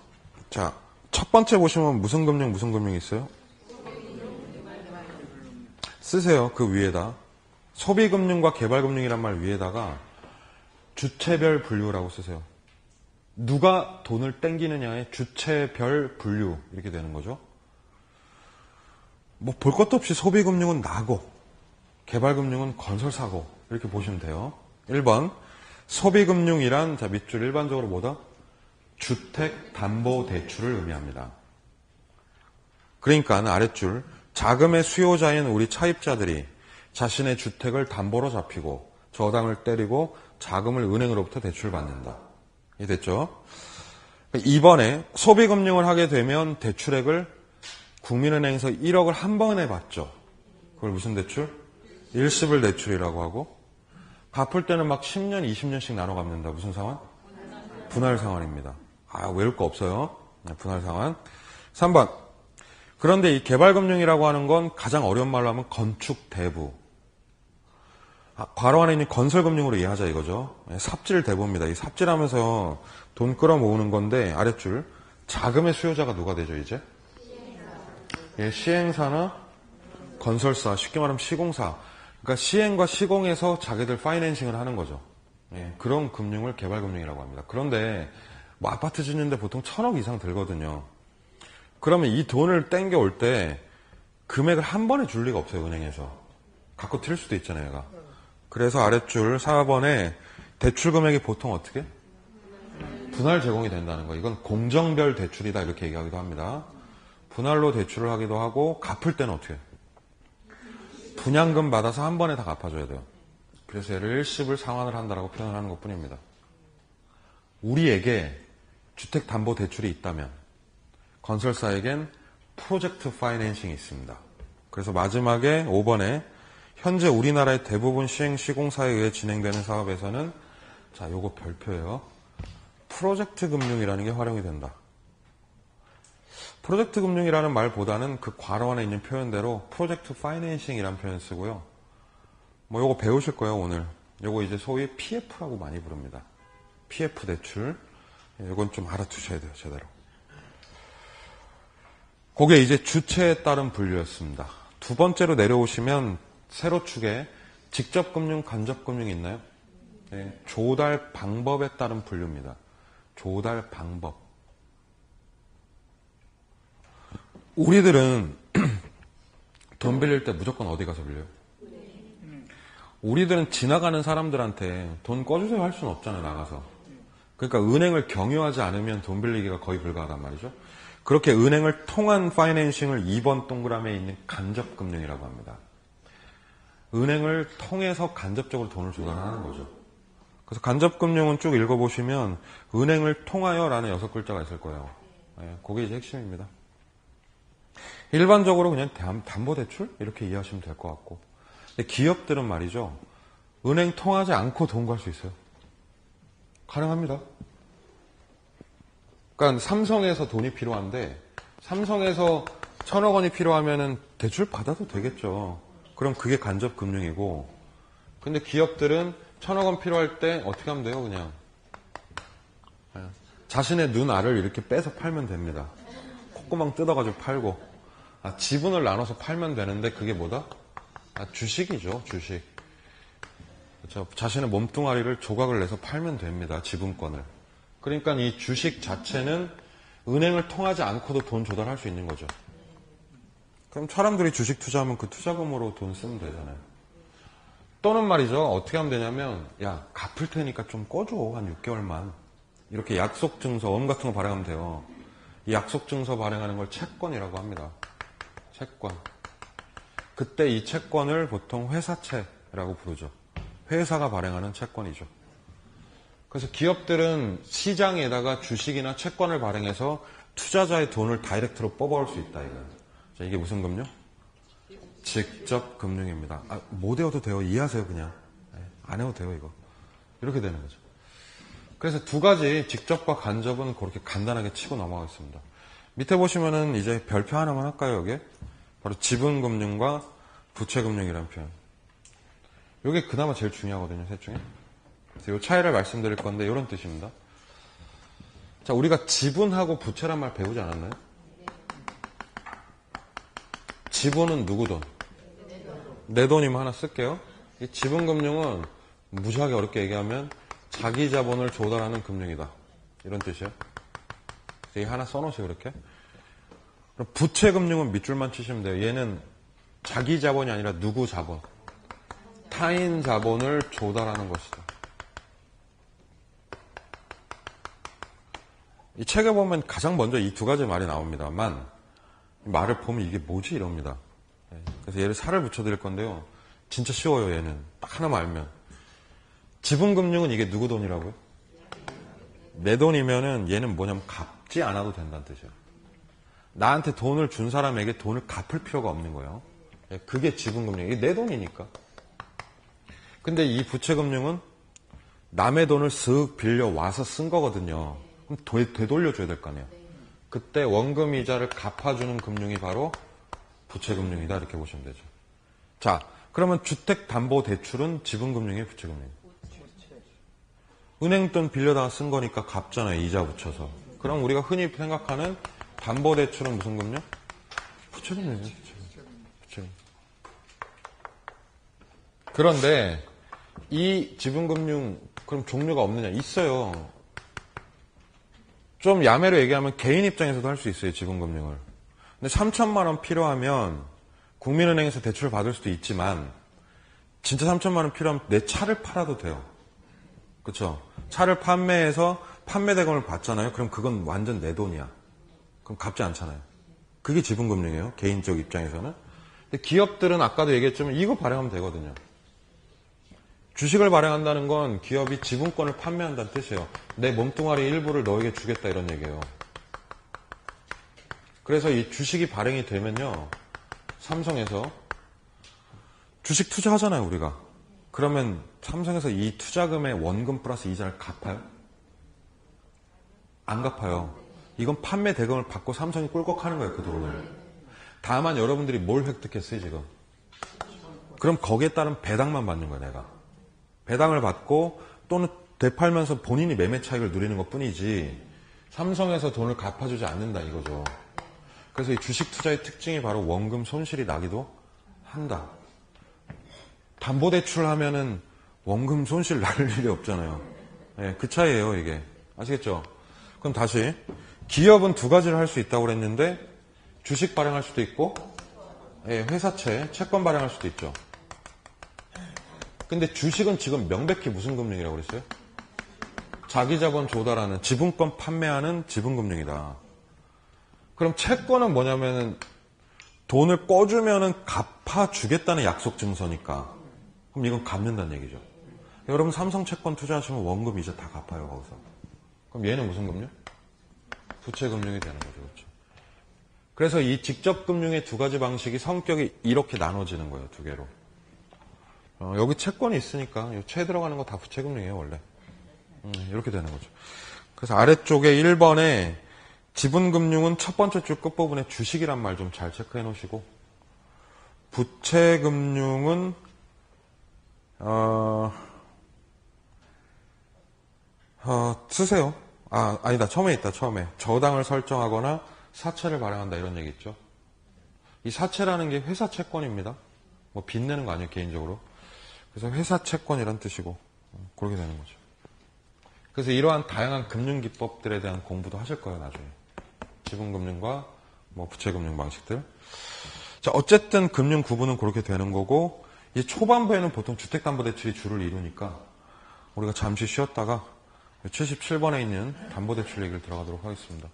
Speaker 1: 자, 첫 번째 보시면 무슨 금융이 있어요? 쓰세요, 그 위에다. 소비금융과 개발금융이란 말 위에다가 주체별 분류라고 쓰세요. 누가 돈을 땡기느냐의 주체별 분류 이렇게 되는 거죠. 뭐 볼 것도 없이 소비금융은 나고 개발금융은 건설사고 이렇게 보시면 돼요. 1번 소비금융이란 자 밑줄 일반적으로 뭐다? 주택담보대출을 의미합니다. 그러니까 아랫줄 자금의 수요자인 우리 차입자들이 자신의 주택을 담보로 잡히고 저당을 때리고 자금을 은행으로부터 대출받는다. 이해됐죠? 2번에 소비금융을 하게 되면 대출액을 국민은행에서 1억을 한 번에 받죠. 그걸 무슨 대출? 일시불 대출이라고 하고 갚을 때는 막 10년, 20년씩 나눠 갚는다. 무슨 상환? 분할 상환입니다. 외울 거 없어요. 분할 상환. 3번. 그런데 이 개발금융이라고 하는 건 가장 어려운 말로 하면 건축 대부. 괄호 안에 있는 건설금융으로 이해하자 이거죠. 삽질 대부입니다. 이 삽질하면서 돈 끌어모으는 건데 아랫줄 자금의 수요자가 누가 되죠 이제? 시행사나 건설사, 쉽게 말하면 시공사. 그러니까 시행과 시공에서 자기들 파이낸싱을 하는 거죠. 그런 금융을 개발금융이라고 합니다. 그런데 뭐 아파트 짓는데 보통 1,000억 이상 들거든요. 그러면 이 돈을 땡겨올 때 금액을 한 번에 줄 리가 없어요, 은행에서. 갖고 튈 수도 있잖아요, 얘가. 그래서 아랫줄 4번에 대출 금액이 보통 어떻게? 분할 제공이 된다는 거. 이건 공정별 대출이다 이렇게 얘기하기도 합니다. 분할로 대출을 하기도 하고 갚을 때는 어떻게? 분양금 받아서 한 번에 다 갚아줘야 돼요. 그래서 얘를 일시불 상환을 한다라고 표현을 하는 것뿐입니다. 우리에게 주택담보대출이 있다면 건설사에겐 프로젝트 파이낸싱이 있습니다. 그래서 마지막에 5번에 현재 우리나라의 대부분 시행시공사에 의해 진행되는 사업에서는 자, 요거 별표예요. 프로젝트 금융이라는 게 활용이 된다. 프로젝트 금융이라는 말보다는 그 괄호 안에 있는 표현대로 프로젝트 파이낸싱이라는 표현 쓰고요. 뭐 요거 배우실 거예요, 오늘. 요거 이제 소위 PF라고 많이 부릅니다. PF 대출. 요건 좀 알아두셔야 돼요, 제대로. 그게 이제 주체에 따른 분류였습니다. 두 번째로 내려오시면 세로 축에 직접금융, 간접금융이 있나요? 조달 방법에 따른 분류입니다. 조달 방법. 우리들은 돈 빌릴 때 무조건 어디 가서 빌려요? 우리들은 지나가는 사람들한테 돈 꺼주세요 할 수는 없잖아요, 나가서. 그러니까 은행을 경유하지 않으면 돈 빌리기가 거의 불가하단 말이죠. 그렇게 은행을 통한 파이낸싱을 2번 동그라미에 있는 간접금융이라고 합니다. 은행을 통해서 간접적으로 돈을 조달하는 거죠. 그래서 간접금융은 쭉 읽어보시면 은행을 통하여라는 6글자가 있을 거예요. 그게 이제 핵심입니다. 일반적으로 그냥 담보대출? 이렇게 이해하시면 될 것 같고. 근데 기업들은 말이죠. 은행 통하지 않고 돈 걸 수 있어요. 가능합니다. 그러니까 삼성에서 돈이 필요한데 삼성에서 1,000억 원이 필요하면은 대출 받아도 되겠죠. 그럼 그게 간접금융이고. 근데 기업들은 1,000억 원 필요할 때 어떻게 하면 돼요? 그냥 자신의 눈알을 이렇게 빼서 팔면 됩니다. 콧구멍 뜯어가지고 팔고. 지분을 나눠서 팔면 되는데 그게 뭐다? 주식이죠. 주식. 그렇죠? 자신의 몸뚱아리를 조각을 내서 팔면 됩니다. 지분권을. 그러니까 이 주식 자체는 은행을 통하지 않고도 돈 조달할 수 있는 거죠. 그럼 사람들이 주식 투자하면 그 투자금으로 돈 쓰면 되잖아요. 또는 말이죠. 어떻게 하면 되냐면 야 갚을 테니까 좀 꺼줘. 한 6개월만. 이렇게 약속증서, 원 같은 거 발행하면 돼요. 이 약속증서 발행하는 걸 채권이라고 합니다. 채권. 그때 이 채권을 보통 회사채라고 부르죠. 회사가 발행하는 채권이죠. 그래서 기업들은 시장에다가 주식이나 채권을 발행해서 투자자의 돈을 다이렉트로 뽑아올 수 있다. 이거예요. 자, 이게 무슨 금융? 직접 금융입니다. 못 외워도 돼요. 이해하세요 그냥. 안 해도 돼요 이거. 이렇게 되는 거죠. 그래서 두 가지 직접과 간접은 그렇게 간단하게 치고 넘어가겠습니다. 밑에 보시면은 이제 별표 하나만 할까요, 여기에? 바로 지분금융과 부채금융이라는 표현. 이게 그나마 제일 중요하거든요, 셋 중에. 그래서 이 차이를 말씀드릴 건데, 이런 뜻입니다. 자, 우리가 지분하고 부채란 말 배우지 않았나요? 지분은 누구 돈? 내 돈이면 하나 쓸게요. 이 지분금융은 무지하게 어렵게 얘기하면 자기 자본을 조달하는 금융이다. 이런 뜻이에요. 여기 하나 써놓으세요, 이렇게. 그럼 부채금융은 밑줄만 치시면 돼요. 얘는 자기 자본이 아니라 누구 자본. 타인 자본을 조달하는 것이다. 이 책에 보면 가장 먼저 이 두 가지 말이 나옵니다만 말을 보면 이게 뭐지 이럽니다. 그래서 얘를 살을 붙여드릴 건데요. 진짜 쉬워요. 얘는 딱 하나만 알면. 지분금융은 이게 누구 돈이라고요? 내 돈이면은 얘는 뭐냐면 갚지 않아도 된다는 뜻이에요. 나한테 돈을 준 사람에게 돈을 갚을 필요가 없는 거예요. 그게 지분금융. 이게 내 돈이니까. 근데 이 부채금융은 남의 돈을 쓱 빌려 와서 쓴 거거든요. 그럼 되돌려줘야 될 거 아니에요. 그때 원금 이자를 갚아주는 금융이 바로 부채금융이다. 이렇게 보시면 되죠. 자, 그러면 주택담보대출은 지분금융이에요, 부채금융이에요? 은행 돈 빌려다가 쓴 거니까 갚잖아요. 이자 붙여서. 그럼 우리가 흔히 생각하는 담보대출은 무슨 금융? 부채금융이에요. 부채금융. 그런데 이 지분금융 그럼 종류가 없느냐? 있어요. 좀 야매로 얘기하면 개인 입장에서도 할 수 있어요. 지분금융을. 근데 3천만 원 필요하면 국민은행에서 대출을 받을 수도 있지만 진짜 3천만 원 필요하면 내 차를 팔아도 돼요. 그렇죠? 차를 판매해서 판매 대금을 받잖아요. 그럼 그건 완전 내 돈이야. 그럼 갚지 않잖아요. 그게 지분금융이에요. 개인적 입장에서는. 근데 기업들은 아까도 얘기했지만 이거 발행하면 되거든요. 주식을 발행한다는 건 기업이 지분권을 판매한다는 뜻이에요. 내 몸뚱아리 일부를 너에게 주겠다 이런 얘기예요. 그래서 이 주식이 발행이 되면요. 삼성에서 주식 투자하잖아요, 우리가. 그러면 삼성에서 이 투자금의 원금 플러스 이자를 갚아요? 안 갚아요. 이건 판매 대금을 받고 삼성이 꿀꺽하는 거예요, 그 돈을. 다만 여러분들이 뭘 획득했어요, 지금? 그럼 거기에 따른 배당만 받는 거예요, 내가. 배당을 받고 또는 되팔면서 본인이 매매 차익을 누리는 것 뿐이지 삼성에서 돈을 갚아주지 않는다 이거죠. 그래서 이 주식 투자의 특징이 바로 원금 손실이 나기도 한다. 담보대출 하면은 원금 손실 날 일이 없잖아요. 예, 그 차이예요, 이게. 아시겠죠? 그럼 다시. 기업은 두 가지를 할 수 있다고 그랬는데, 주식 발행할 수도 있고, 예, 회사채, 채권 발행할 수도 있죠. 근데 주식은 지금 명백히 무슨 금융이라고 그랬어요? 자기자본 조달하는, 지분권 판매하는 지분금융이다. 그럼 채권은 뭐냐면은, 돈을 꿔주면은 갚아주겠다는 약속 증서니까. 그럼 이건 갚는다는 얘기죠. 여러분 삼성 채권 투자하시면 원금 이자 다 갚아요, 거기서. 그럼 얘는 무슨 금융? 부채금융이 되는 거죠. 그렇죠? 그래서 이 직접금융의 두 가지 방식이 성격이 이렇게 나눠지는 거예요, 두 개로. 여기 채권이 있으니까 채 들어가는 거 다 부채금융이에요, 원래. 이렇게 되는 거죠. 그래서 아래쪽에 1번에 지분금융은 첫 번째 줄 끝부분에 주식이란 말 좀 잘 체크해 놓으시고, 부채금융은 쓰세요. 아니다. 처음에 있다. 처음에 저당을 설정하거나 사채를 발행한다 이런 얘기 있죠. 이 사채라는 게 회사 채권입니다. 뭐 빚내는 거 아니에요, 개인적으로. 그래서 회사 채권이란 뜻이고 그렇게 되는 거죠. 그래서 이러한 다양한 금융 기법들에 대한 공부도 하실 거예요, 나중에. 지분금융과 뭐 부채금융 방식들. 자, 어쨌든 금융 구분은 그렇게 되는 거고, 이 초반부에는 보통 주택담보대출이 주를 이루니까 우리가 잠시 쉬었다가 77번에 있는 담보대출 얘기를 들어가도록 하겠습니다.